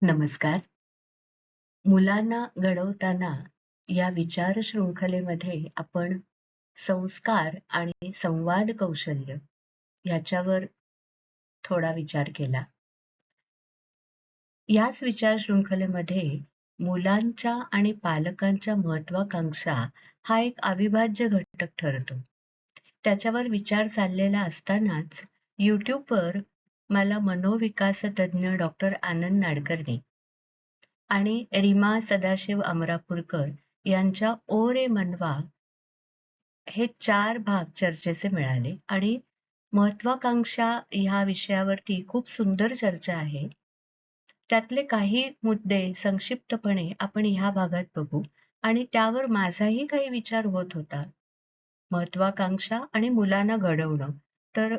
नमस्कार. मुलांना घडवताना या विचार शृंखलेमध्ये आपण संस्कार आणि संवाद कौशल्य याच्यावर थोडा विचार केला. याच विचार शृंखलेमध्ये मुलांच्या आणि पालकांच्या महत्वाकांक्षा हा एक अविभाज्य घटक ठरतो. त्याच्यावर विचार चाललेला असतानाच YouTubeवर मला मनोविकास तज्ञ डॉक्टर आनंद नाडकर्णी आणि रीमा सदाशिव अमरापूरकर यांच्या ओ रे मनवा हे 4 भाग चर्चेचे मिळाले आणि महत्वाकांक्षा ह्या विषयावरती खूप सुंदर चर्चा आहे. त्यातले काही मुद्दे संक्षिप्तपणे आपण ह्या भागात बघू आणि त्यावर माझाही काही विचार होत होता. महत्वाकांक्षा आणि मुलांना घडवणं, तर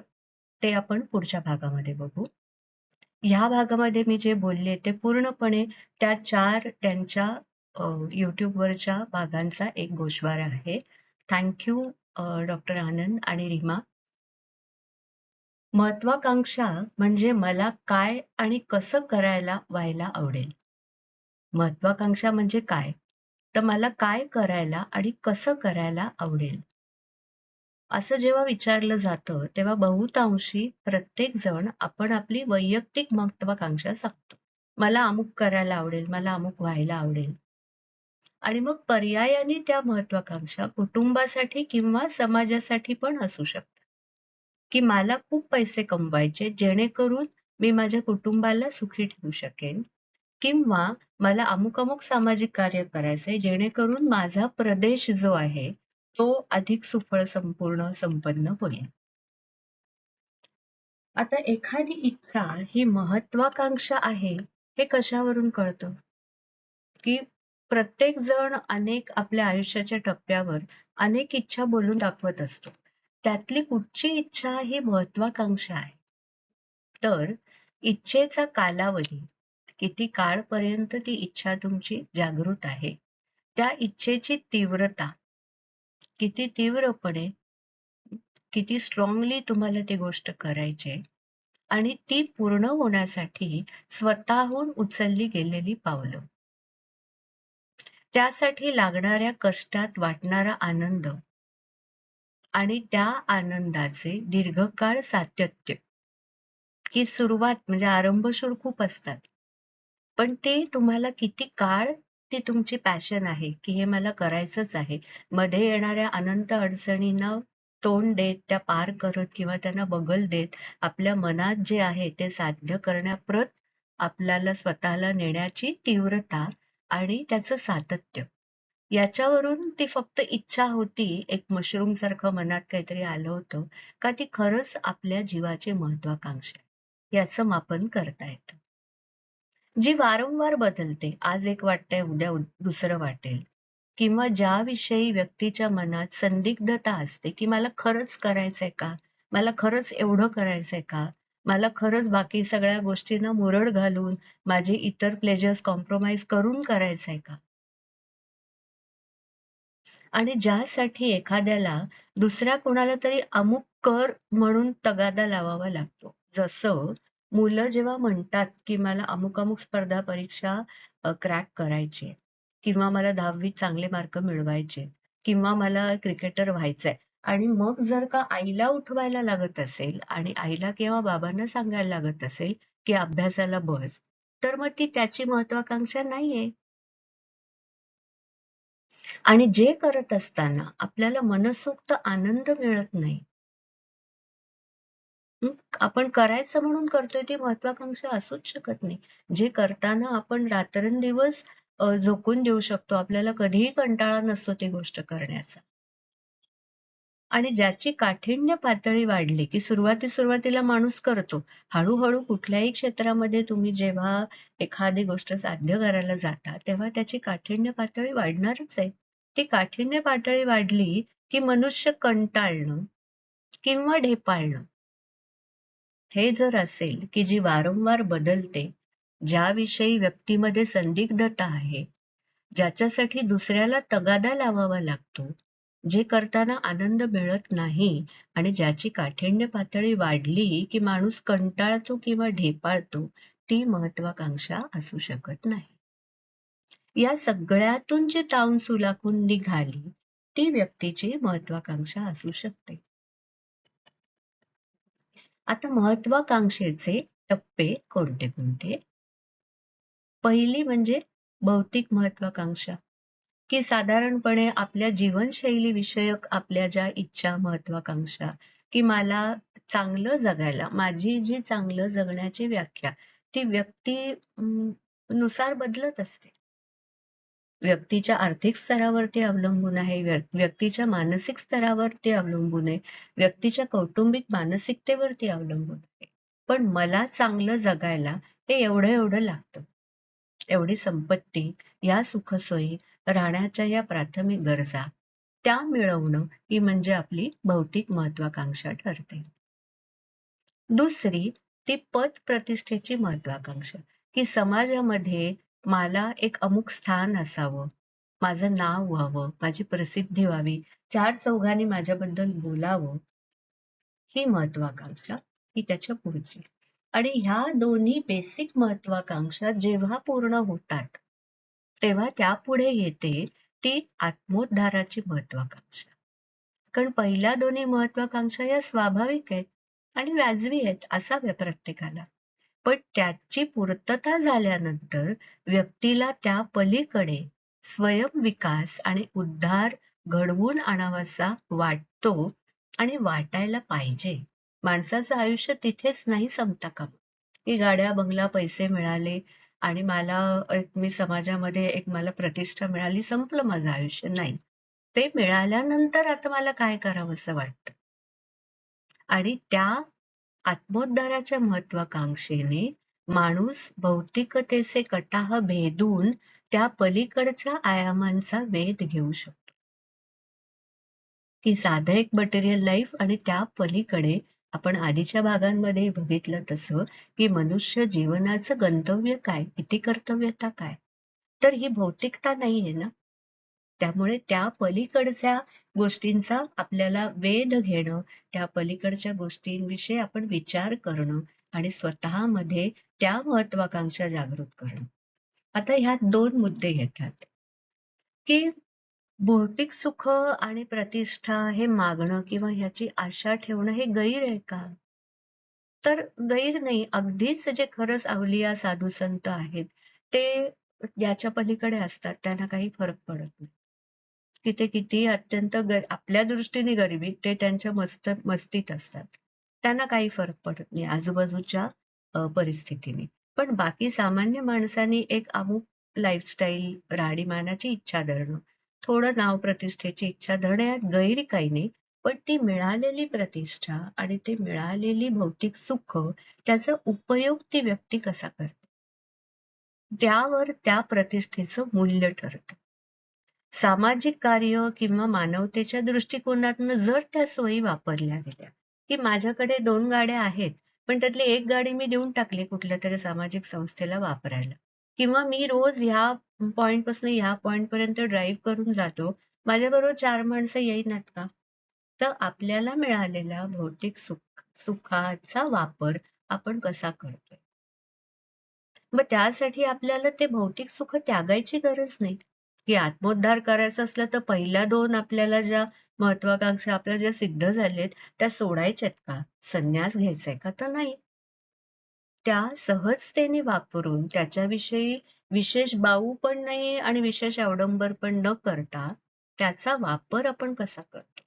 ते आपण पुढच्या भागामध्ये बघू. ह्या भागामध्ये मी जे बोलले ते पूर्णपणे त्या 4 त्यांच्या YouTubeवरच्या भागांचा एक गोषवारा आहे. थँक यू डॉक्टर आनंद आणि रीमा. महत्वाकांक्षा म्हणजे मला काय आणि कसं करायला व्हायला आवडेल. महत्वाकांक्षा म्हणजे काय? तर मला काय करायला आणि कसं करायला आवडेल. असं जेव्हा विचारलं जातं तेव्हा बहुतांशी प्रत्येक जण आपण आपली वैयक्तिक महत्वाकांक्षा सांगतो. मला अमुक करायला आवडेल, मला अमुक व्हायला आवडेल. आणि मग पर्यायाने त्या महत्वाकांक्षा कुटुंबासाठी किंवा समाजासाठी पण असू शकतात. की मला खूप पैसे कमवायचे जेणेकरून मी माझ्या कुटुंबाला सुखी ठेवू शकेन किंवा मला अमुक सामाजिक कार्य करायचंय जेणेकरून माझा प्रदेश जो आहे तो अधिक सुफळ संपूर्ण संपन्न होईल. आता एखादी इच्छा ही महत्वाकांक्षा आहे हे कशावरून कळतं? की प्रत्येक जण आपल्या आयुष्याच्या टप्प्यावर अनेक इच्छा बोलून दाखवत असतो. त्यातली कुठची इच्छा ही महत्वाकांक्षा आहे? तर इच्छेचा कालावधी, किती काळपर्यंत ती इच्छा तुमची जागृत आहे, त्या इच्छेची तीव्रता, किती तीव्रपणे, किती स्ट्रॉंगली तुम्हाला ती गोष्ट करायची आहे आणि ती पूर्ण होण्यासाठी स्वतःहून उचलली गेलेली पावलं. त्यासाठी लागणाऱ्या कष्टात वाटणारा आनंद आणि त्या आनंदाचे दीर्घकाळ सातत्य, की सुरुवात म्हणजे आरंभशूर खूप असतात. पण ते तुम्हाला किती काळ ती तुमची पॅशन आहे, की हे मला करायचंच आहे. मध्ये येणाऱ्या अनंत अडचणींना तोंड देत, त्या पार करत किंवा त्यांना बगल देत आपल्या मनात जे आहे ते साध्य करण्याप्रत आपल्याला स्वतःला नेण्याची तीव्रता आणि त्याचं सातत्य. याच्यावरून ती फक्त इच्छा होती, एक मशरूम सारखं मनात काहीतरी आलं होतं, का ती खरंच आपल्या जीवाची महत्वाकांक्षा आहे, याचं मापन करता येतं. जी वारंवार बदलते, आज एक वाटतंय उद्या दुसरं वाटेल किंवा ज्याविषयी व्यक्तीच्या मनात संदिग्धता असते, की मला खरंच करायचंय का? मला खरंच एवढं करायचंय का? मला खरंच बाकी सगळ्या गोष्टींना मुरड घालून माझे इतर प्लेजर्स कॉम्प्रोमाइज करून करायचंय का? आणि ज्यासाठी एखाद्याला दुसऱ्या कोणाला तरी अमुक कर म्हणून तगादा लावावा लागतो. जसं मुलं जेव्हा म्हणतात, की मला अमुक स्पर्धा परीक्षा क्रॅक करायची किंवा मला 10वीत चांगले मार्क मिळवायचे किंवा मला क्रिकेटर व्हायचंय आणि मग जर का आईला उठवायला लागत असेल आणि आईला किंवा बाबांना सांगायला लागत असेल, की अभ्यासाला बस, तर मग ती त्याची महत्वाकांक्षा नाहीये. आणि जे करत असताना आपल्याला मनसोक्त आनंद मिळत नाही. आपण करायचं म्हणून करतोय ती महत्वाकांक्षा असूच शकत नाही. जे करताना आपण रात्रंदिवस झोकून देऊ शकतो. आपल्याला कधीही कंटाळा नसतो ती गोष्ट करण्याचा. आणि ज्याची काठिण्य पातळी वाढली, की सुरुवातीला माणूस करतो. हळू-हळू कुठल्याही क्षेत्रामध्ये तुम्ही जेव्हा एखादी गोष्ट साध्य करायला जाता, तेव्हा त्याची काठिण्य पातळी वाढणारच आहे. ती काठिण्य पातळी वाढली, की मनुष्य कंटाळणं किंवा ढेपाळणं हे जर असेल, की जी वारंवार बदलते, ज्याविषयी व्यक्तीमध्ये संदिग्धता आहे, ज्याच्यासाठी दुसऱ्याला तगादा लावावा लागतो, जे करताना आनंद मिळत नाही आणि ज्याची काठिण्य पातळी वाढली, की माणूस कंटाळतो किंवा ढेपाळतो, ती महत्वाकांक्षा असू शकत नाही. या सगळ्यातून जी तावून सुलाखून निघाली ती व्यक्तीची महत्वाकांक्षा असू शकते. आता महत्वाकांक्षेचे टप्पे कोणते कोणते? पहिली म्हणजे भौतिक महत्वाकांक्षा, की साधारणपणे आपल्या जीवनशैली विषयक आपल्या ज्या इच्छा महत्वाकांक्षा, की मला चांगलं जगायला, माझी जी चांगलं जगण्याची व्याख्या ती व्यक्ती नुसार बदलत असते. व्यक्तीच्या आर्थिक स्तरावरती अवलंबून आहे, व्यक्तीच्या मानसिक स्तरावरती अवलंबून आहे, व्यक्तीच्या कौटुंबिक मानसिकतेवरती अवलंबून आहे. पण मला चांगलं जगायला हे एवढं एवढं लागतं. एवढी संपत्ती, या सुखसोयी, राहण्याच्या या प्राथमिक गरजा त्या मिळवणं ही म्हणजे आपली भौतिक महत्वाकांक्षा ठरते. दुसरी ती पद प्रतिष्ठेची महत्वाकांक्षा, की समाजामध्ये मला एक अमुक स्थान असावं, माझं नाव व्हावं, माझी प्रसिद्धी व्हावी, चार चौघांनी माझ्याबद्दल बोलावं, ही महत्वाकांक्षा ही त्याच्या पुढची. आणि ह्या दोन्ही बेसिक महत्वाकांक्षा जेव्हा पूर्ण होतात तेव्हा त्यापुढे येते ती आत्मोद्धाराची महत्वाकांक्षा. कारण पहिल्या दोन्ही महत्वाकांक्षा या स्वाभाविक आहेत आणि वाजवी आहेत, असाव्या प्रत्येकाला. पण त्याची पूर्तता झाल्यानंतर व्यक्तीला त्या पलीकडे स्वयंविकास आणि उद्धार घडवून आणावासा वाटतो आणि वाटायला पाहिजे. माणसाचं आयुष्य तिथेच नाही संपता कामा, की गाड्या बंगला पैसे मिळाले आणि मला मी समाजामध्ये एक मला प्रतिष्ठा मिळाली, संपलं माझं आयुष्य. नाही, ते मिळाल्यानंतर आता मला काय करावं असं वाटतं. आणि त्या आत्मोद्धाराच्या महत्वाकांक्षेने माणूस भौतिकतेचे कटाह भेदून त्या पलीकडच्या आयामांचा वेध घेऊ शकतो. की साधं एक मटेरियल लाईफ आणि त्या पलीकडे आपण आधीच्या भागांमध्ये बघितलं तसं की मनुष्य जीवनाचं गंतव्य काय, इति कर्तव्यता काय, तर ही भौतिकता नाहीये ना. त्यामुळे त्या पलीकडच्या गोष्टींचा आपल्याला वेध घेणं, त्या पलीकडच्या गोष्टींविषयी आपण विचार करणं आणि स्वतःमध्ये त्या महत्वाकांक्षा जागृत करणं. आता ह्यात दोन मुद्दे येतात की भौतिक सुख आणि प्रतिष्ठा हे मागणं किंवा ह्याची आशा ठेवणं हे गैर आहे का? तर गैर नाही. अगदीच जे खरंच अवलिया साधू संत आहेत ते याच्या पलीकडे असतात, त्यांना काही फरक पडत नाही. की ते किती अत्यंत आपल्या दृष्टीने गरिबीत ते त्यांच्या मस्तीत असतात. त्यांना काही फरक पडत नाही आजूबाजूच्या परिस्थितीने. पण बाकी सामान्य माणसांनी एक अमुक लाईफस्टाईल राहणीमानाची इच्छा धरणं, थोडं नाव प्रतिष्ठेची इच्छा धरणं यात गैर काही नाही. पण ती मिळालेली प्रतिष्ठा आणि ते मिळालेली भौतिक सुख त्याचा उपयोग ती व्यक्ती कसा करते, त्यावर त्या प्रतिष्ठेचं मूल्य ठरतं. सामाजिक कार्य किंवा मानवतेच्या दृष्टिकोनातून जर त्या सोयी वापरल्या गेल्या, की माझ्याकडे 2 गाड्या आहेत, पण त्यातली एक गाडी मी देऊन टाकली कुठल्या तरी सामाजिक संस्थेला वापरायला, किंवा मी रोज ह्या पॉइंट पासून ह्या पॉइंट पर्यंत ड्राईव्ह करून जातो, माझ्याबरोबर 4 माणसं येईनात का? तर आपल्याला मिळालेल्या भौतिक सुखाचा वापर आपण कसा करतोय? मग त्यासाठी आपल्याला ते भौतिक सुख त्यागायची गरज नाही. की आत्मोद्धार करायचा असला तर पहिल्या दोन आपल्याला ज्या महत्वाकांक्षा आपल्या ज्या सिद्ध झालेत त्या सोडायच्यात का? संन्यास घ्यायचाय का? तर नाही. त्या सहजतेने वापरून त्याच्याविषयी विशेष बाऊ पण नाही आणि विशेष अवडंबर पण न करता त्याचा वापर आपण कसा करतो?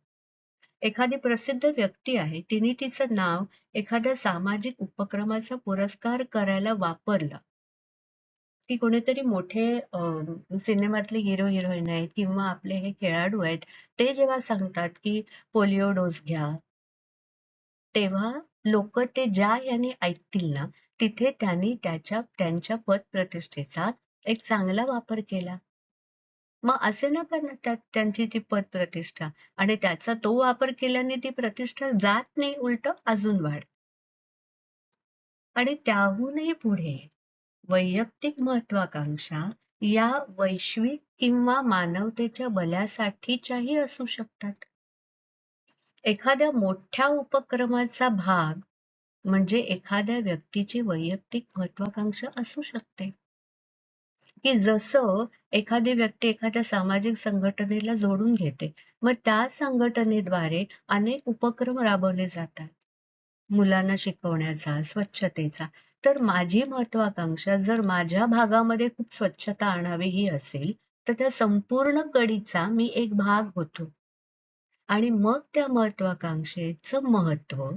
एखादी प्रसिद्ध व्यक्ती आहे, तिने तिचं नाव एखाद्या सामाजिक उपक्रमाचा पुरस्कार करायला वापरलं. की कोणीतरी मोठे सिनेमातले हिरो हिरोईन आहेत किंवा आपले हे खेळाडू आहेत, ते जेव्हा सांगतात की पोलिओ डोस घ्या, तेव्हा लोक ते ज्या याने ऐकतील ना, तिथे त्यांनी त्यांच्या पद प्रतिष्ठेचा एक चांगला वापर केला. मग असे न पण त्यांची ती पद प्रतिष्ठा आणि त्याचा तो वापर केल्याने ती प्रतिष्ठा जात नाही, उलट अजून वाढ. आणि त्याहूनही पुढे वैयक्तिक महत्वाकांक्षा या वैश्विक किंवा मानवतेच्या भल्यासाठीच्याही असू शकतात. एखाद्या मोठ्या उपक्रमाचा भाग म्हणजे एखाद्या व्यक्तीची वैयक्तिक महत्वाकांक्षा असू शकते. की जसं एखादी व्यक्ती एखाद्या सामाजिक संघटनेला जोडून घेते, मग त्या संघटनेद्वारे अनेक उपक्रम राबवले जातात. मुलांना शिकवण्याचा, स्वच्छतेचा. तर माझी महत्वाकांक्षा जर माझ्या भागामध्ये खूप स्वच्छता आणावी ही असेल, तर त्या संपूर्ण कडीचा मी एक भाग होतो. आणि मग त्या महत्वाकांक्षेचं महत्व,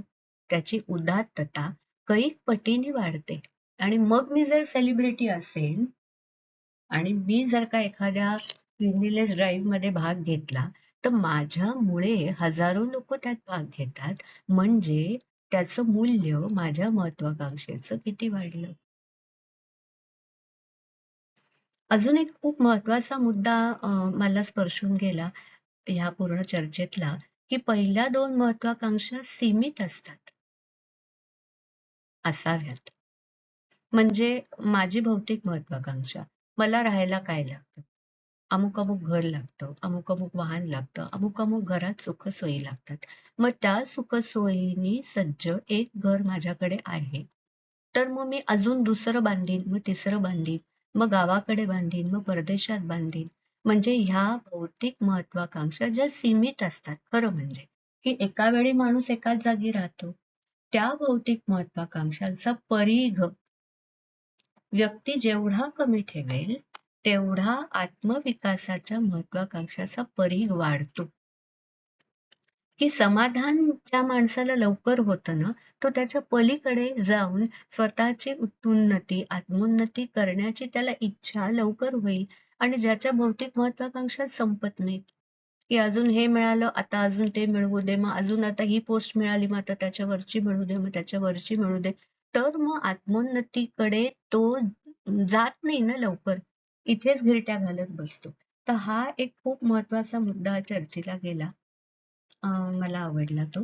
त्याची उदात्तता कैक पटीने वाढते. आणि मग मी जर सेलिब्रिटी असेन आणि मी जर का एखाद्या क्लिनलीनेस ड्राईव्ह मध्ये भाग घेतला, तर माझ्यामुळे हजारो लोक त्यात भाग घेतात. म्हणजे त्याचं मूल्य माझ्या महत्वाकांक्षेचं किती वाढलं. अजून एक खूप महत्वाचा मुद्दा मला स्पर्शून गेला ह्या पूर्ण चर्चेतला, की पहिल्या दोन महत्वाकांक्षा सीमित असतात, असाव्यात. म्हणजे माझी भौतिक महत्वाकांक्षा, मला राहायला काय लागतं, अमुक अमुक घर लागतं, अमुक अमुक वाहन लागतं, अमुक अमुक घरात सुखसोयी लागतात. मग त्या सुखसोयीनी सज्ज एक घर माझ्याकडे आहे. तर मग मी अजून दुसरं बांधीन, मग तिसरं बांधीन, मग गावाकडे बांधीन, मग परदेशात बांधीन. म्हणजे ह्या भौतिक महत्वाकांक्षा ज्या सीमित असतात, खरं म्हणजे की एका वेळी माणूस एकाच जागी राहतो. त्या भौतिक महत्वाकांक्षांचा परीघ व्यक्ती जेवढा कमी ठेवेल, तेवढा आत्मविकासाच्या महत्वाकांक्षाचा परीघ वाढतो. की समाधान ज्या माणसाला लवकर होतं ना, तो त्याच्या पलीकडे जाऊन स्वतःची उन्नती, आत्मोन्नती करण्याची त्याला इच्छा लवकर होईल. आणि ज्याच्या भौतिक महत्वाकांक्षा संपत नाहीत, की अजून हे मिळालं, आता अजून ते मिळवू दे, मग अजून आता ही पोस्ट मिळाली, मग आता त्याच्यावरची मिळू दे, मग त्याच्यावरची मिळू दे. तर मग आत्मोन्नतीकडे तो जात नाही ना लवकर, इथेच घिरट्या घालत बसतो. तर हा एक खूप महत्वाचा मुद्दा चर्चेला गेला. मला आवडला तो.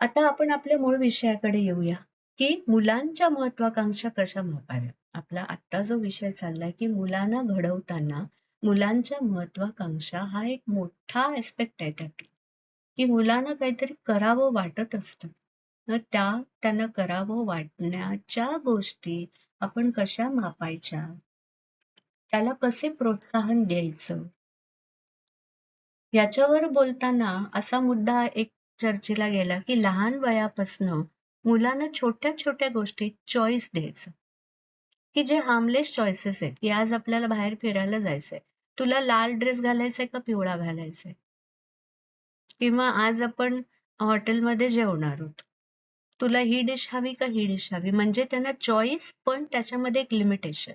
आता आपण आपल्या मूळ विषयाकडे येऊया, की मुलांच्या महत्वाकांक्षा कशा मापाव्या. आपला आत्ता जो विषय चाललाय, की मुलांना घडवताना मुलांच्या महत्वाकांक्षा हा एक मोठा ऍस्पेक्ट आहे त्यातला, की मुलांना काहीतरी करावं वाटत असतं. तर त्यांना करावं वाटण्याच्या गोष्टी आपण कशा मापायच्या, त्याला कसे प्रोत्साहन द्यायचं, याच्यावर बोलताना असा मुद्दा एक चर्चेला गेला, की लहान वयापासनं मुलांना छोट्या छोट्या गोष्टीत चॉईस द्यायचं, की जे हार्मलेस चॉईसेस आहेत, की आज आपल्याला बाहेर फिरायला जायचंय, तुला लाल ड्रेस घालायचाय का पिवळा घालायचाय, किंवा आज आपण हॉटेलमध्ये जेवणार आहोत, तुला ही डिश हवी का ही डिश हवी. म्हणजे त्यांना चॉईस, पण त्याच्यामध्ये एक लिमिटेशन,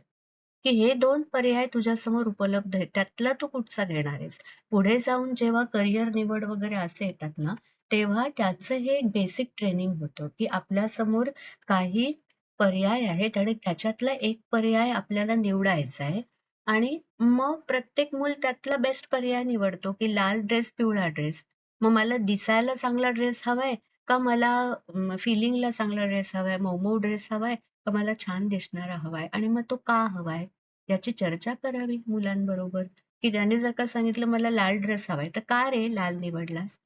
की हे दोन पर्याय तुझ्यासमोर उपलब्ध आहेत, त्यातला तू कुठचा घेणार आहेस. पुढे जाऊन जेव्हा करिअर निवड वगैरे असे येतात ना, तेव्हा त्याचं हे एक बेसिक ट्रेनिंग होतं, की आपल्यासमोर काही पर्याय आहेत आणि त्याच्यातला एक पर्याय आपल्याला निवडायचा आहे. आणि मग प्रत्येक मूल त्यातला बेस्ट पर्याय निवडतो, की लाल ड्रेस, पिवळा ड्रेस. मग मला दिसायला चांगला ड्रेस हवाय, का मला फिलिंगला चांगला ड्रेस हवाय, मऊ ड्रेस हवाय, का मला छान दिसणारा हवाय, आणि मग तो का हवाय याची चर्चा करावी मुलांबरोबर. की त्याने जर का सांगितलं मला लाल ड्रेस हवाय, तर का रे लाल निवडलास.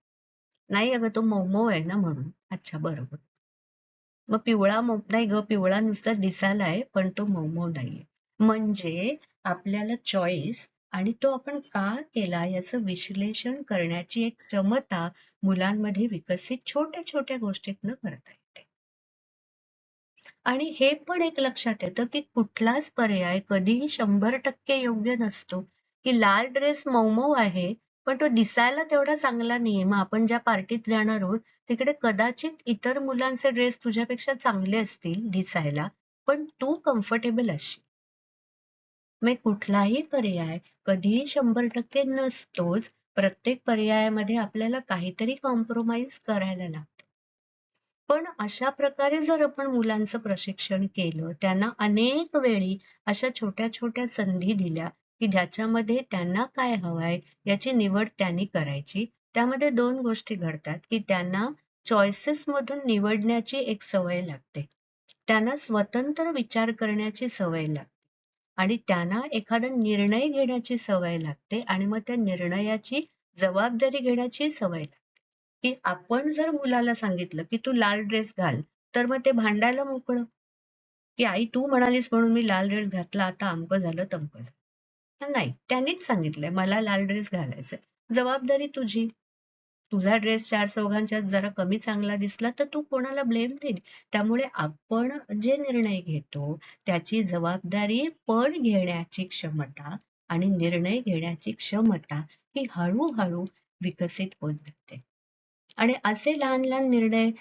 नाही अगं तो मऊ आहे ना म्हणून. अच्छा बरोबर. मग पिवळा नाही ग, पिवळा नुसता दिसायला आहे पण तो मऊ नाहीये. म्हणजे आपल्याला चॉईस आणि तो आपण का केला याचं विश्लेषण करण्याची एक क्षमता मुलांमध्ये विकसित छोट्या छोट्या गोष्टीतनं करता येते. आणि हे पण एक लक्षात येतं, की कुठलाच पर्याय कधीही 100% योग्य नसतो. की लाल ड्रेस मऊ आहे, पण तो दिसायला तेवढा चांगला नाहीये. मग आपण ज्या पार्टीत जाणार आहोत, तिकडे कदाचित इतर मुलांचे ड्रेस तुझ्यापेक्षा चांगले असतील दिसायला, पण तू कम्फर्टेबल असशील. मग कुठलाही पर्याय कधीही 100% नसतोच. प्रत्येक पर्यायामध्ये आपल्याला काहीतरी कॉम्प्रोमाइज करायला लागतं. पण अशा प्रकारे जर आपण मुलांचं प्रशिक्षण केलं, त्यांना अनेक वेळी अशा छोट्या छोट्या संधी दिल्या, की ज्याच्यामध्ये त्यांना काय हवंय याची निवड त्यांनी करायची. त्यामध्ये दोन गोष्टी घडतात, की त्यांना चॉईसेस मधून निवडण्याची एक सवय लागते. त्यांना स्वतंत्र विचार करण्याची सवय लागते. आणि त्यांना एखादा निर्णय घेण्याची सवय लागते आणि मग त्या निर्णयाची जबाबदारी घेण्याची सवय लागते. की आपण जर मुलाला सांगितलं, की तू लाल ड्रेस घाल, तर मग ते भांडायला मोकळं, की आई तू म्हणालीस म्हणून मी लाल ड्रेस घातला, आता अमकं झालं तमकं झालं. तर नाही, त्यांनीच सांगितलंय मला लाल ड्रेस घालायचा. जबाबदारी तुझी. तुझा ड्रेस चार चौघांच्यात जरा कमी चांगला दिसला तर तू कोणाला ब्लेम देईल. त्यामुळे आपण जे निर्णय घेतो त्याची जबाबदारी पण घेण्याची क्षमता आणि निर्णय घेण्याची क्षमता ही हळूहळू विकसित होत जाते. आणि असे लहान लहान निर्णय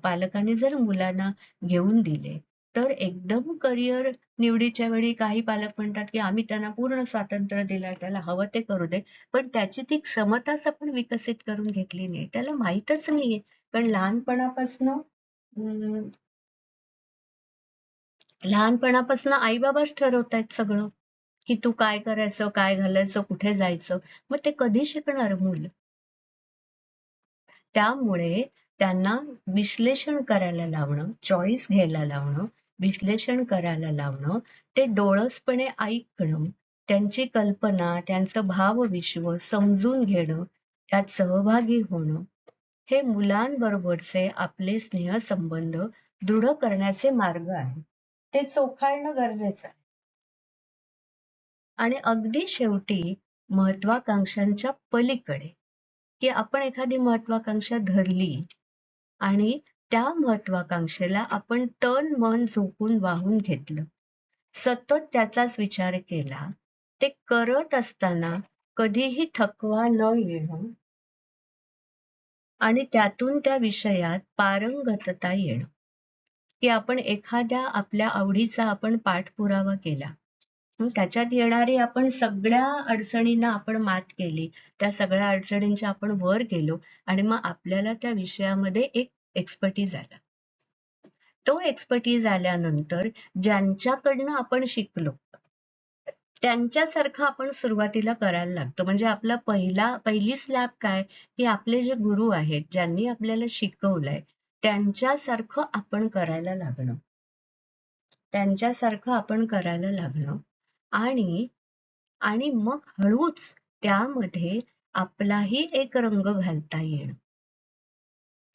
पालकांनी जर मुलांना घेऊन दिले तर एकदम करिअर निवडीच्या वेळी काही पालक म्हणतात की आम्ही त्यांना पूर्ण स्वातंत्र्य दिलं, त्याला हवं ते करू दे. पण त्याची ती क्षमताच आपण विकसित करून घेतली नाही, त्याला माहीतच नाहीये. पण लहानपणापासून आई बाबाच ठरवतायत सगळं, की तू काय करायचं, काय घालायचं, कुठे जायचं. मग ते कधी शिकणार मूल? त्यामुळे त्यांना विश्लेषण करायला लावणं, चॉईस घ्यायला लावणं, विश्लेषण करायला लावणं, ते डोळसपणे ऐकणं, त्यांची कल्पना, त्यांचं भावविश्व समजून घेणं, त्यात सहभागी होणं, हे मुलांबरोबरचे आपले स्नेहसंबंध दृढ करण्याचे मार्ग आहेत. ते चोखाळणं गरजेचं आहे. आणि अगदी शेवटी महत्वाकांक्षांच्या पलीकडे, की आपण एखादी महत्वाकांक्षा धरली आणि त्या महत्वाकांक्षेला आपण तन मन झोकून वाहून घेतलं, सतत त्याचाच विचार केला, ते करत असताना कधीही थकवा न येणं आणि त्यातून त्या विषयात पारंगतता येणं, की आपण एखाद्या आपल्या आवडीचा आपण पाठपुरावा केला, मग त्याच्यात येणारी आपण सगळ्या अडचणींना आपण मात केली, त्या सगळ्या अडचणींच्या आपण वर गेलो आणि मग आपल्याला त्या विषयामध्ये एक एक्सपर्टीज आला. तो एक्सपर्टीज आल्यानंतर ज्यांच्याकडनं आपण शिकलो त्यांच्यासारखं आपण सुरुवातीला करायला लागतो. म्हणजे आपला पहिली स्लॅब काय, की आपले जे गुरु आहेत, ज्यांनी आपल्याला शिकवलंय, त्यांच्यासारखं आपण करायला लागणं. त्यांच्यासारखं आपण करायला लागणं आणि आणि मग हळूच त्यामध्ये आपलाही एक रंग घालता येणं.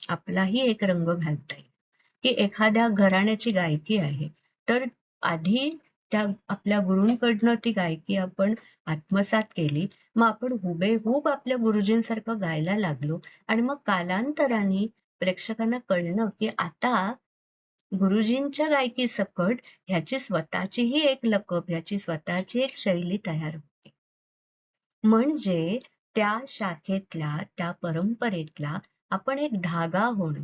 आपलाही एक रंग घालता येईल, की एखाद्या घराण्याची गायकी आहे, तर आधी त्या आपल्या गुरूंकडनं ती गायकी आपण आत्मसात केली, मग आपण हुबेहूब आपल्या गुरुजींसारखं गायला लागलो आणि मग कालांतराने प्रेक्षकांना कळलं, की आता गुरुजींच्या गायकी सकट ह्याची स्वतःचीही एक लकब, ह्याची स्वतःची एक शैली तयार होते. म्हणजे त्या शाखेतल्या, त्या परंपरेतला आपण एक धागा होणं,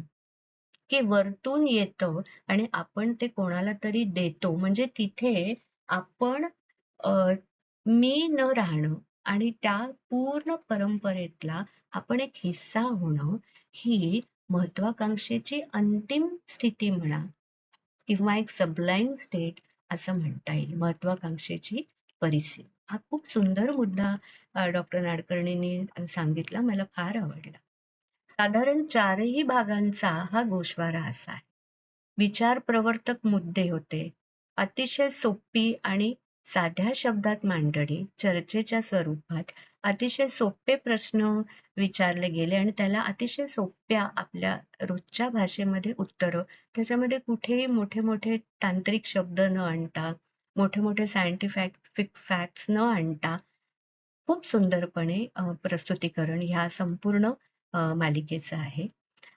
की वरतून येतं आणि आपण ते कोणाला तरी देतो. म्हणजे तिथे आपण मी न राहणं आणि त्या पूर्ण परंपरेतला आपण एक हिस्सा होणं, ही महत्वाकांक्षेची अंतिम स्थिती म्हणा किंवा एक सबलाईम स्टेट असं म्हणता येईल. महत्वाकांक्षेची परिसीमा. हा खूप सुंदर मुद्दा डॉक्टर नाडकर्णींनी सांगितला, मला फार आवडला. साधारण 4ही भागांचा हा गोषवारा असा आहे. विचार प्रवर्तक मुद्दे होते. अतिशय सोपी आणि साध्या शब्दात मांडणी, चर्चेच्या स्वरूपात अतिशय सोपे प्रश्न विचारले गेले आणि त्याला अतिशय सोप्या आपल्या रोजच्या भाषेमध्ये उत्तरं, त्याच्यामध्ये कुठेही मोठे मोठे तांत्रिक शब्द न आणता, मोठे मोठे सायंटिफिक फॅक्ट्स न आणता खूप सुंदरपणे प्रस्तुतीकरण ह्या संपूर्ण मालिकेचं आहे.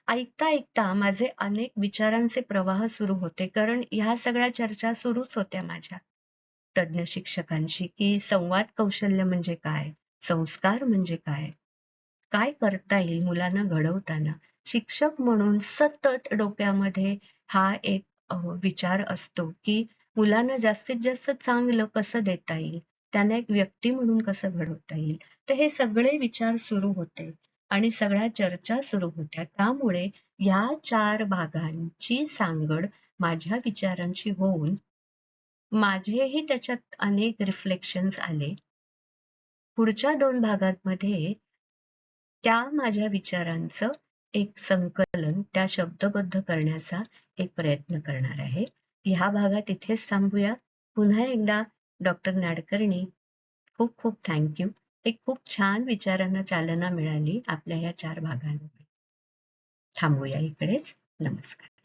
ऐकता ऐकता माझे अनेक विचारांचे प्रवाह सुरू होते, कारण ह्या सगळ्या चर्चा सुरूच होत्या माझ्या तज्ञ शिक्षकांशी, की संवाद कौशल्य म्हणजे काय, संस्कार म्हणजे काय, काय करता येईल मुलांना घडवताना. शिक्षक म्हणून सतत डोक्यामध्ये हा एक विचार असतो, की मुलांना जास्तीत जास्त चांगलं कसं देता येईल, त्यांना एक व्यक्ती म्हणून कसं घडवता येईल. तर हे सगळे विचार सुरू होते आणि सगळ्या चर्चा सुरू होत्या. त्यामुळे या 4 भागांची सांगड माझ्या विचारांची होऊन माझेही त्याच्यात अनेक रिफ्लेक्शन्स आले. पुढच्या 2 भागांमध्ये त्या माझ्या विचारांचं एक संकलन, त्या शब्दबद्ध करण्याचा एक प्रयत्न करणार आहे. ह्या भागात इथेच थांबूया. पुन्हा एकदा डॉक्टर नाडकर्णी खूप खूप थँक एक खूप छान विचारांना चालना मिळाली आपल्या या 4 भागांमध्ये. थांबूया इकडेच. नमस्कार.